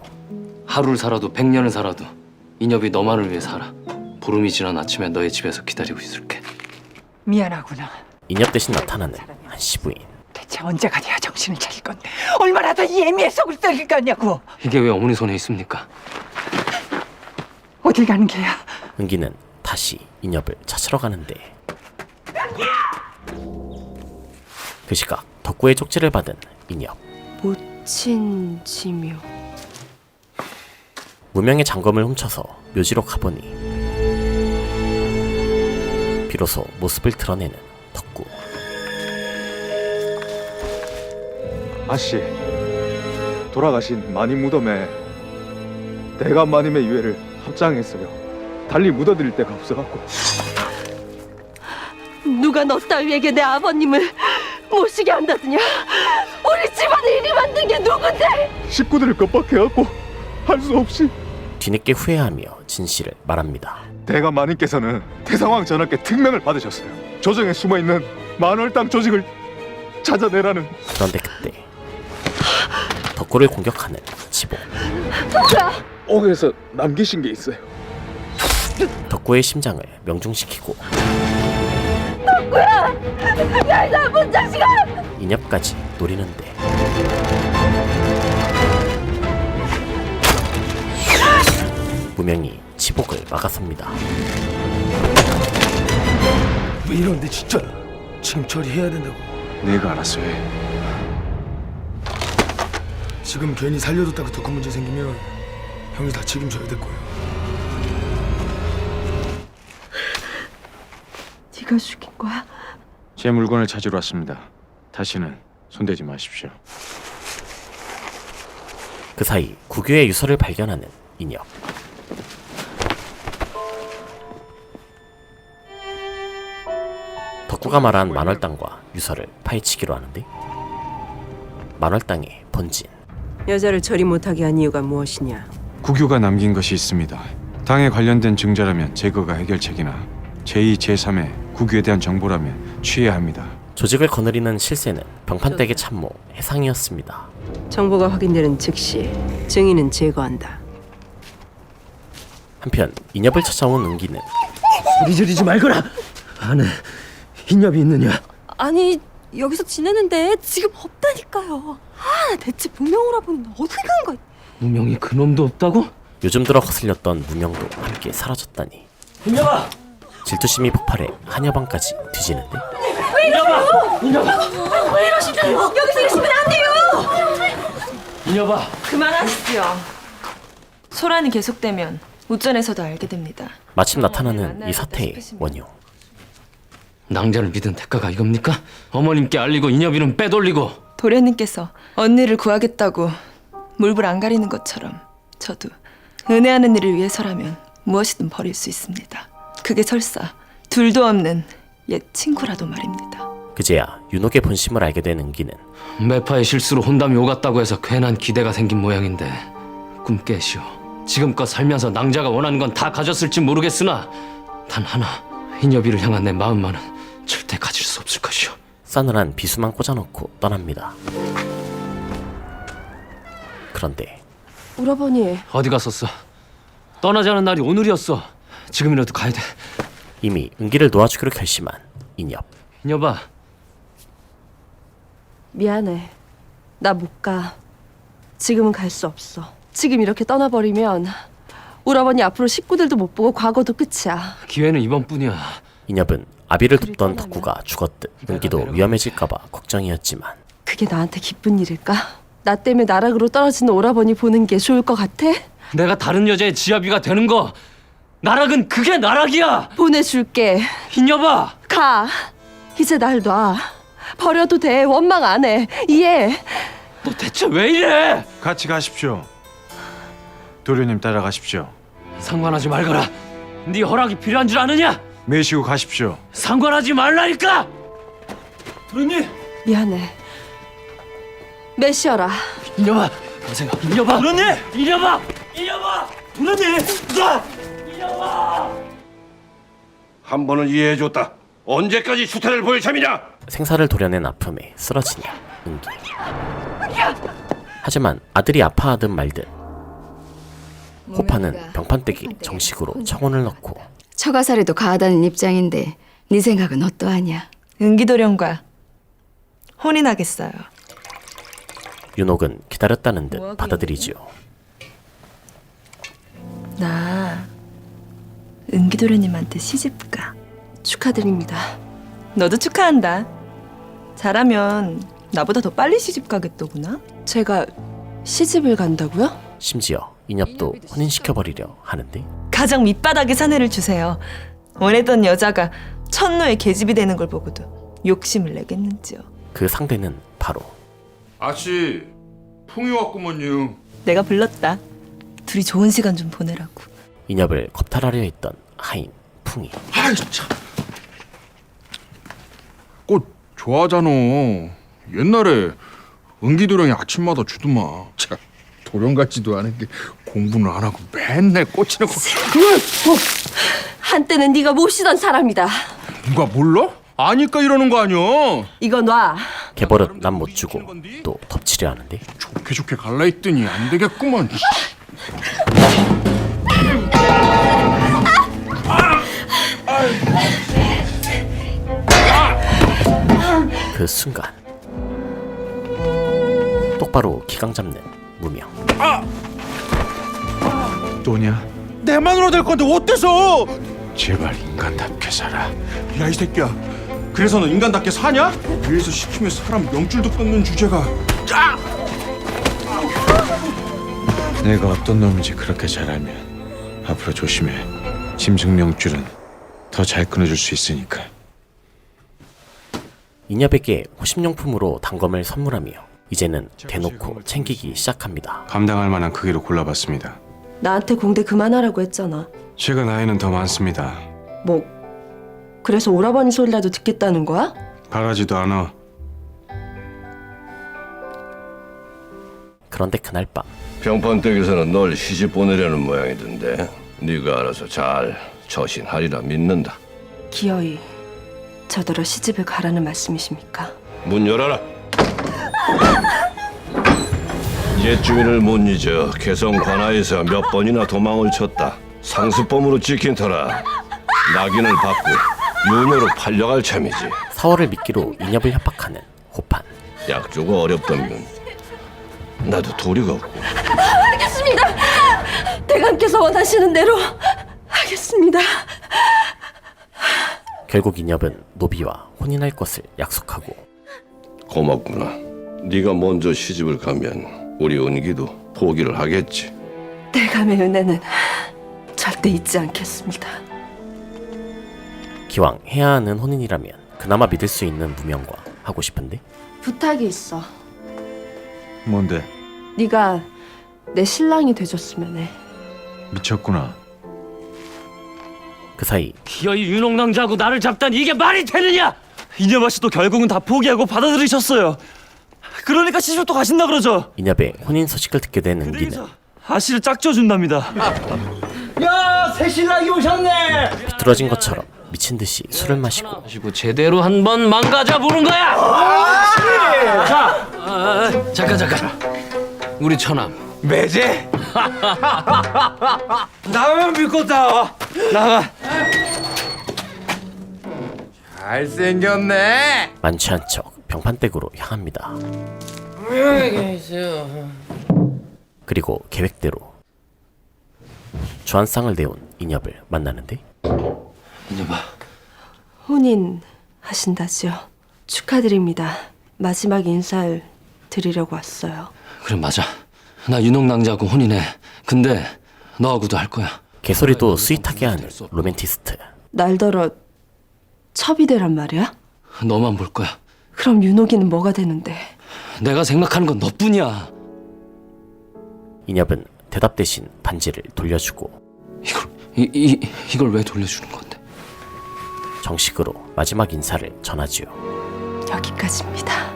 하루를 살아도 100년을 살아도 인엽이 너만을 위해 살아. 보름이 지난 아침에 너의 집에서 기다리고 있을게. 미안하구나. 인엽 대신 나타나는 한 시부인. 대체 언제가 돼야 정신을 차릴 건데 얼마나 더 이 애미의 속을 썩일 거냐고. 이게 왜 어머니 손에 있습니까? 어딜 가는 게야? 은기는 다시 인엽을 찾으러 가는데 그 시각 덕구의 쪽지를 받은 인엽. 모친지묘. 무명의 장검을 훔쳐서 묘지로 가보니 비로소 모습을 드러내는 덕구. 아씨, 돌아가신 마님 무덤에 내가 마님의 유해를 합장했어요. 달리 묻어드릴 데가 없어갖고. 누가 너 따위에게 내 아버님을 모시게 한다더냐? 우리 집안을 이리 만든 게 누군데? 식구들을 겁박해갖고 할 수 없이. 뒤늦게 후회하며 진실을 말합니다. 대가 마님께서는 대상왕 전하께 특명을 받으셨어요. 조정에 숨어있는 만월당 조직을 찾아내라는. 그런데 그때 덕구를 공격하는 지복. 옥에서 남기신 게 있어요. 덕구의 심장을 명중시키고 덕구야! 날 나쁜 자식아! 인엽까지 노리는데 무명이 치복을 막아섭니다. 왜 이런데 진짜 지금 처리해야 된다고. 내가 알아서 해. 지금 괜히 살려뒀다가 더 큰 문제 생기면 형이 다 책임져야 될 거야. 네가 죽인 거야? 제 물건을 찾으러 왔습니다. 다시는 손대지 마십시오. 그 사이 구규의 유서를 발견하는 인엽. 덕구가 말한 만월당과 유서를 파헤치기로 하는데 만월당의 본진. 여자를 처리 못하게 한 이유가 무엇이냐? 구규가 남긴 것이 있습니다. 당에 관련된 증자라면 제거가 해결책이나 제2, 제3의 구규에 대한 정보라면 취해야 합니다. 조직을 거느리는 실세는 병판댁의 참모 해상이었습니다. 정보가 확인되는 즉시 증인은 제거한다. 한편 인엽을 찾아온 은기는 소리 지르지 말거라. 안에 인엽이 있느냐? 아니 여기서 지내는데 지금 없다니까요. 아 대체 무명 오라버니 어디 간 거야? 무명이 그놈도 없다고? 요즘 들어 거슬렸던 무명도 함께 사라졌다니. 인엽아! 질투심이 폭발해 한여방까지 뒤지는데. 왜 이러세요? 인엽아! 왜 이러시나요? 여기서 이러시면 안 돼요. 인엽아! 그만하시죠. 소란이 계속되면 우전에서도 알게 됩니다. 마침 나타나는 이 사태의 원흉. 낭자를 믿은 대가가 이겁니까? 어머님께 알리고 인엽이는 빼돌리고. 도련님께서 언니를 구하겠다고 물불 안 가리는 것처럼 저도 은혜하는 일을 위해서라면 무엇이든 버릴 수 있습니다. 그게 설사 둘도 없는 옛 친구라도 말입니다. 그제야 윤옥의 본심을 알게 된 은기는 매파의 실수로 혼담이 오갔다고 해서 괜한 기대가 생긴 모양인데 꿈 깨시오. 지금껏 살면서 낭자가 원하는 건 다 가졌을지 모르겠으나 단 하나 인여비를 향한 내 마음만은 절대 가질 수 없을 것이오. 싸늘한 비수만 꽂아놓고 떠납니다. 그런데 오라버니, 어디 갔었어? 떠나자는 날이 오늘이었어. 지금이라도 가야 돼. 이미 은기를 놓아주기로 결심한 인엽. 인여봐. 미안해. 나 못 가. 지금은 갈 수 없어. 지금 이렇게 떠나버리면 오라버니 앞으로 식구들도 못 보고 과거도 끝이야. 기회는 이번뿐이야. 인엽은 아비를 돕던 덕구가 죽었듯 은기도 위험해질까봐 걱정이었지만 그게 나한테 기쁜 일일까? 나 때문에 나락으로 떨어지는 오라버니 보는 게 좋을 것 같아? 내가 다른 여자의 지아비가 되는 거, 나락은 그게 나락이야. 보내줄게. 인여봐. 가. 이제 날 놔. 버려도 돼. 원망 안 해. 이해. 너 대체 왜 이래? 같이 가십시오. 도련님 따라가십시오. 상관하지 말거라. 네 허락이 필요한 줄 아느냐? 매시고 가십시오. 상관하지 말라니까. 도련님. 미안해. 매시어라. 인여봐. 보세요. 인여봐. 도련님. 인여봐. 인여봐. 도련님. 인여봐. 한 번은 이해해줬다. 언제까지 추태를 보일 참이냐? 생사를 도려낸 아픔에 쓰러지는 은기. 하지만 아들이 아파하든 말든 호파는 병판댁에 정식으로 청혼을 넣고 처가살이도 가하다는 입장인데 네 생각은 어떠하냐? 은기도령과 혼이 나겠어요. 윤옥은 기다렸다는 듯 받아들이지요. 나 은기도련님한테 시집가. 축하드립니다. 너도 축하한다. 잘하면 나보다 더 빨리 시집 가겠더구나. 제가 시집을 간다고요? 심지어 인엽도 혼인시켜버리려 하는데 가장 밑바닥에 사내를 주세요. 원했던 여자가 천노의 계집이 되는 걸 보고도 욕심을 내겠는지요. 그 상대는 바로 아씨 풍이 왔구먼요. 내가 불렀다. 둘이 좋은 시간 좀 보내라고. 인엽을 겁탈하려 했던 하인 풍이. 아이 참. 꽃 좋아하잖아. 옛날에 은기도령이 아침마다 주더만. 참 도령 같지도 않은 게 공부는 안 하고 맨날 꽃이나 한때는 네가 모시던 사람이다. 누가 몰라? 아니까 이러는 거 아니야. 이거 놔. 개버릇 난 못 주고 또 덮치려 하는데 좋게 갈라 했더니 안 되겠구먼. 그 순간 똑바로 기강 잡는 무명. 또냐? 내 마누라 될 건데 어때서? 제발 인간답게 살아. 야 이 새끼야. 그래서 너 인간답게 사냐? 위에서 시키면 사람 명줄도 끊는 주제가. 내가 어떤 놈인지 그렇게 잘 알면 앞으로 조심해. 짐승 명줄은 더 잘 끊어줄 수 있으니까. 인엽에게 호심용품으로 단검을 선물하며 이제는 대놓고 챙기기 시작합니다. 감당할 만한 크기로 골라봤습니다. 나한테 공대 그만하라고 했잖아. 제가 나이는 더 많습니다. 뭐 그래서 오라버니 소리라도 듣겠다는 거야? 바라지도 않아. 그런데 그날 밤 병판댁에서는 널 시집 보내려는 모양이던데 네가 알아서 잘 처신하리라 믿는다. 기어이 저더러 시집을 가라는 말씀이십니까? 문 열어라. 옛 주민을 못 잊어 개성 관아에서 몇 번이나 도망을 쳤다. 상습범으로 찍힌 터라 낙인을 받고 윤회로 팔려갈 참이지. 4월을 미끼로 인협을 협박하는 호판. 약조가 어렵다면 나도 도리가 없고. 알겠습니다. 대감께서 원하시는 대로 하겠습니다. 결국 인협은 노비와 혼인할 것을 약속하고. 고맙구나. 네가 먼저 시집을 가면 우리 은기도 포기를 하겠지. 대감의 은혜는 절대 잊지 않겠습니다. 기왕 해야 하는 혼인이라면 그나마 믿을 수 있는 무명과 하고 싶은데. 부탁이 있어. 뭔데? 네가 내 신랑이 돼줬으면 해. 미쳤구나. 그 사이 기어이 윤홍낭자하고 나를 잡다니 이게 말이 되느냐? 인여바 씨도 결국은 다 포기하고 받아들이셨어요. 그러니까 시집도 가신다 그러죠. 인협의 혼인 소식을 듣게 된 은기는 아씨를 짝져준답니다. 야, 새 신랑이 오셨네. 비뚤어진 것처럼 미친 듯이 술을 마시고 제대로 한번 망가져 보는 거야. 자, 잠깐. 우리 처남 매제. 나만 믿고 따와. 나가. 잘생겼네. 만취한 척 병판댁으로 향합니다. 그리고 계획대로 주한상을 내온 인협을 만나는데. 인협아, 혼인 하신다지요. 축하드립니다. 마지막 인사를 드리려고 왔어요. 그래 맞아. 나 윤홍낭자하고 혼인해. 근데 너하고도 할 거야. 개소리도 스윗하게 하는 로맨티스트. 날더러 첩이 되란 말이야? 너만 볼 거야. 그럼 윤옥이는 뭐가 되는데? 내가 생각하는 건 너뿐이야. 인협은 대답 대신 반지를 돌려주고. 이걸 왜 돌려주는 건데? 정식으로 마지막 인사를 전하지요. 여기까지입니다.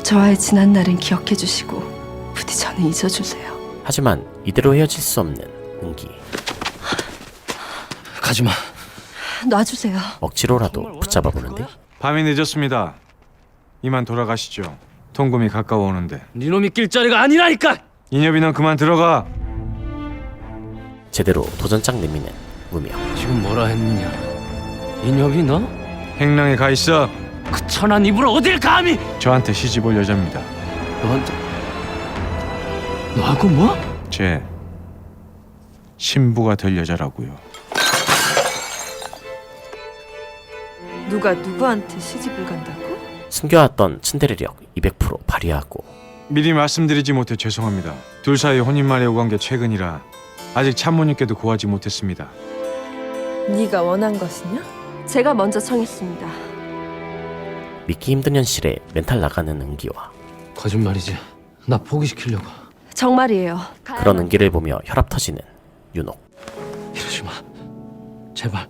저와의 지난 날은 기억해 주시고 부디 저는 잊어주세요. 하지만 이대로 헤어질 수 없는 은기. 가지마. 놔주세요. 억지로라도 붙잡아 보는데. 밤이 늦었습니다. 이만 돌아가시죠. 통금이 가까워오는데. 니놈이 낄 자리가 아니라니까. 인협이 넌 그만 들어가. 제대로 도전장 내미는 무명. 지금 뭐라 했느냐? 인협이 너? 행랑에 가 있어. 그 천한 입을 어딜 감히? 저한테 시집 올 여자입니다. 너한테? 너하고 뭐? 제 신부가 될 여자라고요. 누가 누구한테 시집을 간다고? 숨겨왔던 츤데레력 200% 발휘하고. 미리 말씀드리지 못해 죄송합니다. 둘 사이 혼인말이 오간 게 최근이라 아직 참모님께도 고하지 못했습니다. 네가 원한 것이냐? 제가 먼저 청했습니다. 믿기 힘든 현실에 멘탈 나가는 은기와. 거짓말이지. 나 포기시키려고. 정말이에요. 그런 은기를 보며 혈압 터지는 윤옥. 이러지 마. 제발.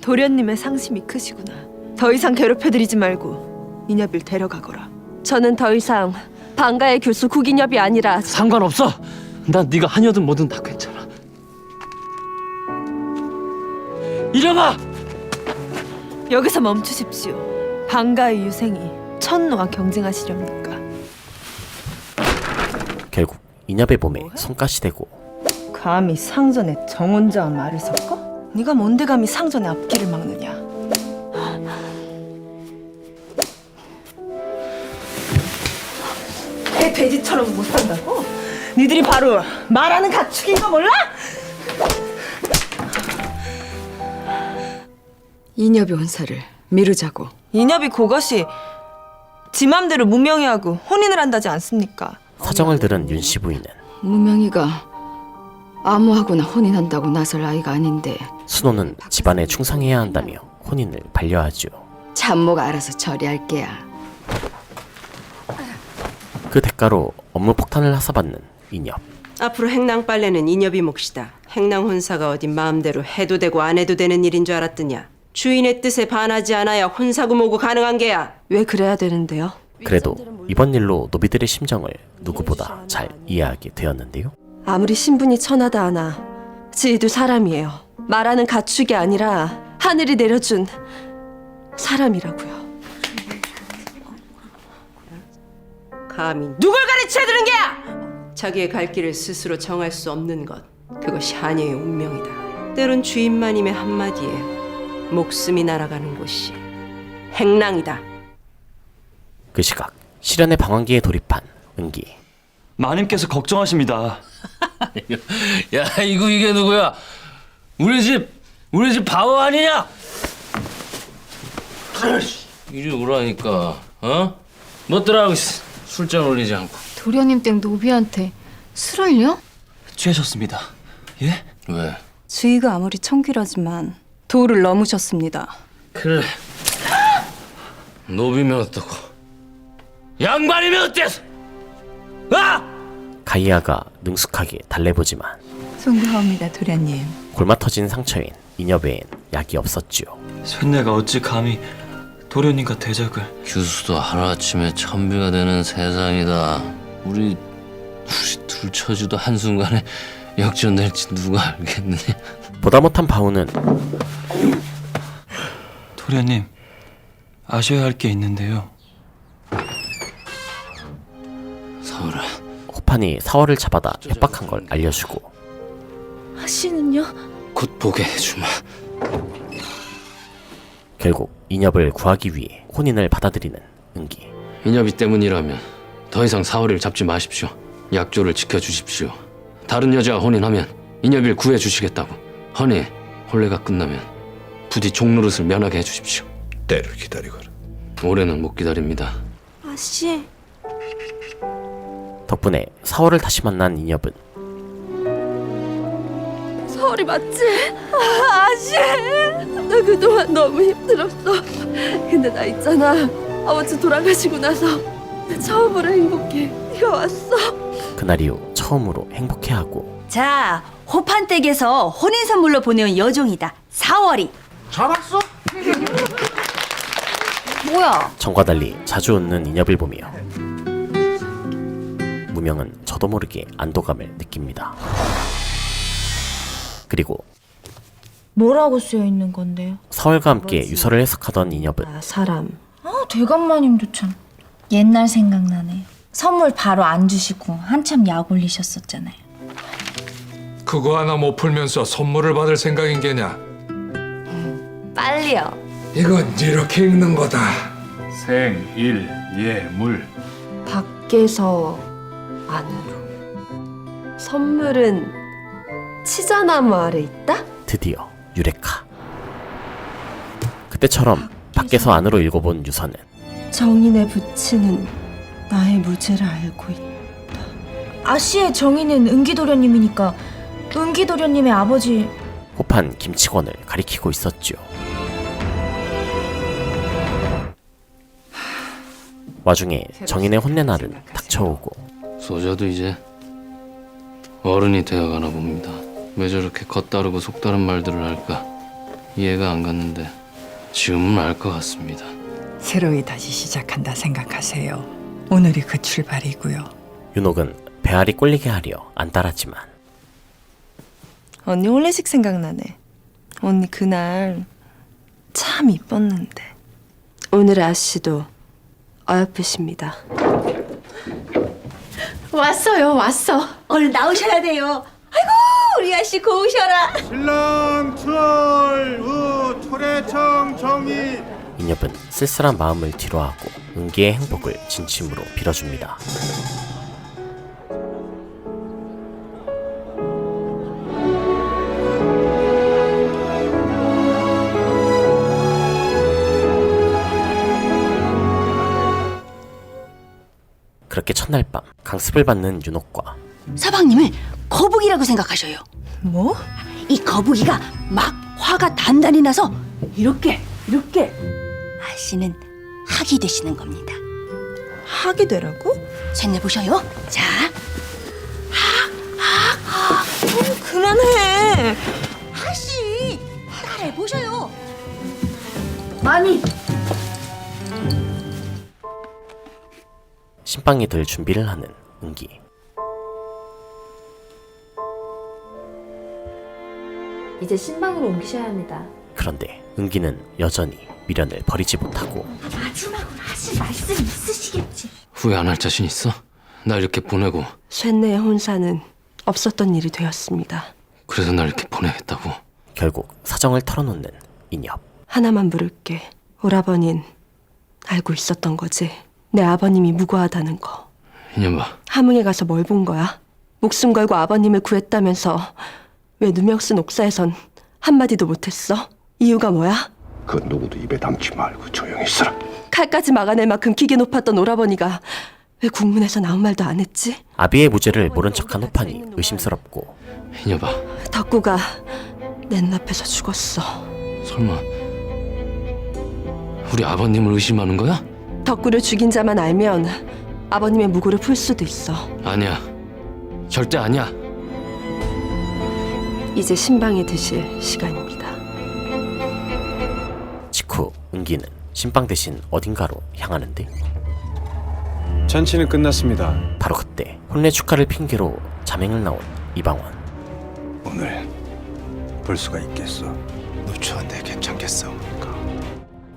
도련님의 상심이 크시구나. 더 이상 괴롭혀드리지 말고 인협을 데려가거라. 저는 더 이상 방가의 교수 국인협이 아니라 상관없어. 난 네가 하녀든 뭐든 다 괜찮아. 이놈아! 여기서 멈추십시오. 방가의 유생이 천노와 경쟁하시렵니까? 결국 인협의 몸에 손가시 대고. 감히 상전의 정혼자와 말을 섞어? 네가 뭔데 감히 상전의 앞길을 막느냐? 개 돼지처럼 못 산다고? 니들이 바로 말하는 가축인 거 몰라? 인협의 혼사를 미루자고. 인협이 그것이 지 맘대로 무명이 하고 혼인을 한다지 않습니까? 사정을 들은 윤씨 부인은 무명이가 아무하고나 혼인한다고 나설 아이가 아닌데. 순호는 집안에 충성해야 한다며 혼인을 반려하죠. 참모가 알아서 처리할게야. 그 대가로 업무 폭탄을 하사받는 인협. 앞으로 행랑 빨래는 인협이 몫이다. 행랑 혼사가 어디 마음대로 해도 되고 안 해도 되는 일인 줄 알았더냐. 주인의 뜻에 반하지 않아야 혼사고 뭐고 가능한 게야. 왜 그래야 되는데요? 그래도 이번 일로 노비들의 심정을 누구보다 잘 이해하게 되었는데요. 아무리 신분이 천하다 하나 지희도 사람이에요. 말하는 가축이 아니라 하늘이 내려준 사람이라고요. 감히 누굴 가르쳐 드는 게야? 자기의 갈 길을 스스로 정할 수 없는 것, 그것이 하녀의 운명이다. 때론 주인마님의 한마디에 목숨이 날아가는 곳이 행랑이다. 그 시각 실연의 방황기에 돌입한 은기. 마님께서 걱정하십니다. 야, 이게 누구야? 우리 집 바보 아니냐? 이리 오라니까. 어? 뭐더라고 술잔 올리지 않고. 도련님 댁 노비한테 술을요? 취하셨습니다. 예? 왜? 주의가 아무리 청귀하지만 도를 넘으셨습니다. 그래. 노비면 어떻고? 양반이면 어때서? 아! 가이아가 능숙하게 달래보지만 송구하옵니다, 도련님. 골마 터진 상처인 인여배엔 약이 없었지요. 쇳내가 어찌 감히 도련님과 대적을. 규수도 하루아침에 천비가 되는 세상이다. 우리 둘 처지도 한순간에 역전될지 누가 알겠느냐. 보다 못한 바우는 도련님, 아셔야 할 게 있는데요. 사월아. 호판이 사월을 잡아다 협박한 걸 알려주고 아씨는요? 곧 보게 해주마. 결국 인엽을 구하기 위해 혼인을 받아들이는 은기. 인여비 때문이라면 더 이상 사월을 잡지 마십시오. 약조를 지켜주십시오. 다른 여자와 혼인하면 인여비를 구해주시겠다고. 허니, 혼례가 끝나면 부디 종노릇을 면하게 해주십시오. 때를 기다리거라. 올해는 못 기다립니다. 아씨. 덕분에 사월을 다시 만난 인엽은 서울이 맞지? 아씨, 나 그동안 너무 힘들었어. 근데 나 있잖아, 아버지 돌아가시고 나서 처음으로 행복해. 네가 왔어. 그날 이후 처음으로 행복해하고 자, 호판댁에서 혼인 선물로 보내온 여종이다. 사월이. 잡았어? 뭐야? 전과 달리 자주 웃는 인엽을 보며 무명은 저도 모르게 안도감을 느낍니다. 그리고 뭐라고 쓰여 있는 건데요? 사월과 함께 유서를 해석하던 인엽은 사람. 대감마님도 참 옛날 생각나네요. 선물 바로 안 주시고 한참 약 올리셨었잖아요. 그거 하나 못 풀면서 선물을 받을 생각인 게냐? 빨리요. 이건 이렇게 읽는 거다. 생, 일, 예, 물. 밖에서 안으로. 선물은 치자나무 아래 있다? 드디어 유레카. 그때처럼 밖에서 안으로 읽어본 유서는 정인의 부친은 나의 무죄를 알고 있다. 아씨의 정의는 은기도련님이니까 은기도련님의 아버지. 호판 김치권을 가리키고 있었죠. 와중에 정인의 혼내 날은 닥쳐오고 소자도 이제 어른이 되어가나 봅니다. 왜 저렇게 겉다르고 속다른 말들을 할까 이해가 안 갔는데 지금은 알 것 같습니다. 새로이 다시 시작한다 생각하세요. 오늘이 그 출발이고요. 윤옥은 배알이 꼴리게 하려 안 따랐지만 언니 혼례식 생각나네. 언니 그날 참 이뻤는데. 오늘 아씨도 어여쁘십니다. 왔어. 얼른 나오셔야 돼요. 아이고, 우리 아씨 고우셔라. 신랑 출월 후 토래청 정의. 인엽은 쓸쓸한 마음을 뒤로하고 은기의 행복을 진심으로 빌어줍니다. 그렇게 첫날 밤 강습을 받는 윤옥과 서방님을 거북이라고 생각하셔요. 뭐? 이 거북이가 막 화가 단단히 나서 이렇게 아씨는 학이 되시는 겁니다. 학이 되라고? 셋내 보셔요. 자, 그만해. 아씨 따라해 보셔요. 많이. 신방이 될 준비를 하는 은기. 이제 신방으로 옮기셔야 합니다. 그런데 은기는 여전히 미련을 버리지 못하고 마지막으로 하실 말씀 있으시겠지. 후회 안 할 자신 있어? 나 이렇게 보내고 쇳내의 혼사는 없었던 일이 되었습니다. 그래서 날 이렇게 보내겠다고? 결국 사정을 털어놓는 인엽. 하나만 물을게. 오라버닌 알고 있었던 거지? 내 아버님이 무고하다는 거. 이년아, 함흥에 가서 뭘 본 거야? 목숨 걸고 아버님을 구했다면서 왜 누명 쓴 옥사에선 한마디도 못했어? 이유가 뭐야? 그 누구도 입에 담지 말고 조용히 있어라. 칼까지 막아낼 만큼 기계 높았던 오라버니가 왜 국문에서 아무 말도 안 했지? 아비의 무죄를 모른 척한 호판이 의심스럽고 이년아, 덕구가 내 눈앞에서 죽었어. 설마 우리 아버님을 의심하는 거야? 덕구를 죽인 자만 알면 아버님의 무고를 풀 수도 있어. 아니야, 절대 아니야. 이제 신방에 드실 시간입니다. 직후 은기는 신방 대신 어딘가로 향하는데 잔치는 끝났습니다. 바로 그때 혼례 축하를 핑계로 자맹을 나온 이방원. 오늘 볼 수가 있겠어. 누추한데 괜찮겠사옵니까?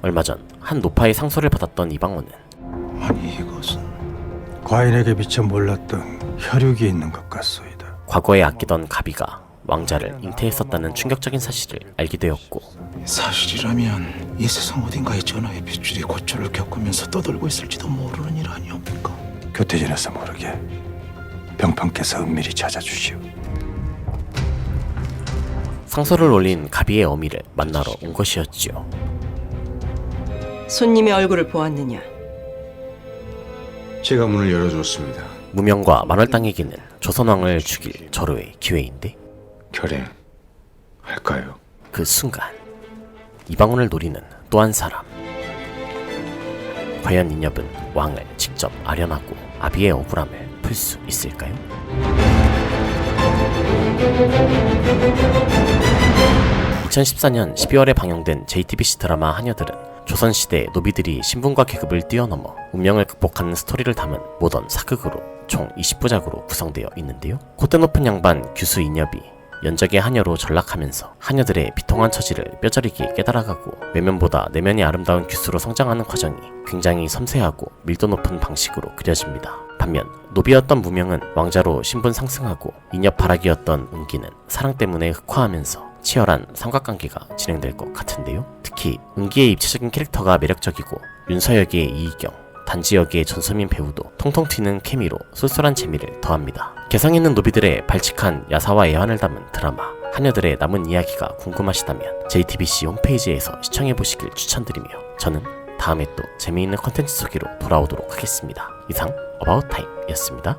얼마 전 한 노파의 상소를 받았던 이방원은 아니 이것은 과인에게 미처 몰랐던 혈육이 있는 것 같소이다. 과거에 아끼던 가비가 왕자를 잉태했었다는 충격적인 사실을 알게 되었고 사실이라면 이 세상 어딘가에 전하의 핏줄이 고초를 겪으면서 떠돌고 있을지도 모르는 일 아니옵니까? 곁에 지내서 모르게 병판께서 은밀히 찾아주시오. 상소를 올린 가비의 어미를 만나러 온 것이었지요. 손님의 얼굴을 보았느냐? 제가 문을 열어줬습니다. 무명과 만월당에게는 조선왕을 죽일 절호의 기회인데 결행할까요? 그 순간 이방원을 노리는 또 한 사람. 과연 인엽은 왕을 직접 아련하고 아비의 억울함을 풀 수 있을까요? 2014년 12월에 방영된 JTBC 드라마 하녀들은 조선시대 노비들이 신분과 계급을 뛰어넘어 운명을 극복하는 스토리를 담은 모던 사극으로 총 20부작으로 구성되어 있는데요. 콧대 높은 양반 규수 인엽이 연적의 하녀로 전락하면서 하녀들의 비통한 처지를 뼈저리게 깨달아가고 외면보다 내면이 아름다운 규수로 성장하는 과정이 굉장히 섬세하고 밀도 높은 방식으로 그려집니다. 반면 노비였던 무명은 왕자로 신분 상승하고 인엽 바라기였던 은기는 사랑 때문에 흑화하면서 치열한 삼각관계가 진행될 것 같은데요. 특히 은기의 입체적인 캐릭터가 매력적이고 윤서역의 이희경, 단지역의 전소민 배우도 통통 튀는 케미로 쏠쏠한 재미를 더합니다. 개성 있는 노비들의 발칙한 야사와 애환을 담은 드라마 하녀들의 남은 이야기가 궁금하시다면 JTBC 홈페이지에서 시청해보시길 추천드리며 저는 다음에 또 재미있는 컨텐츠 소개로 돌아오도록 하겠습니다. 이상 어바웃타임이었습니다.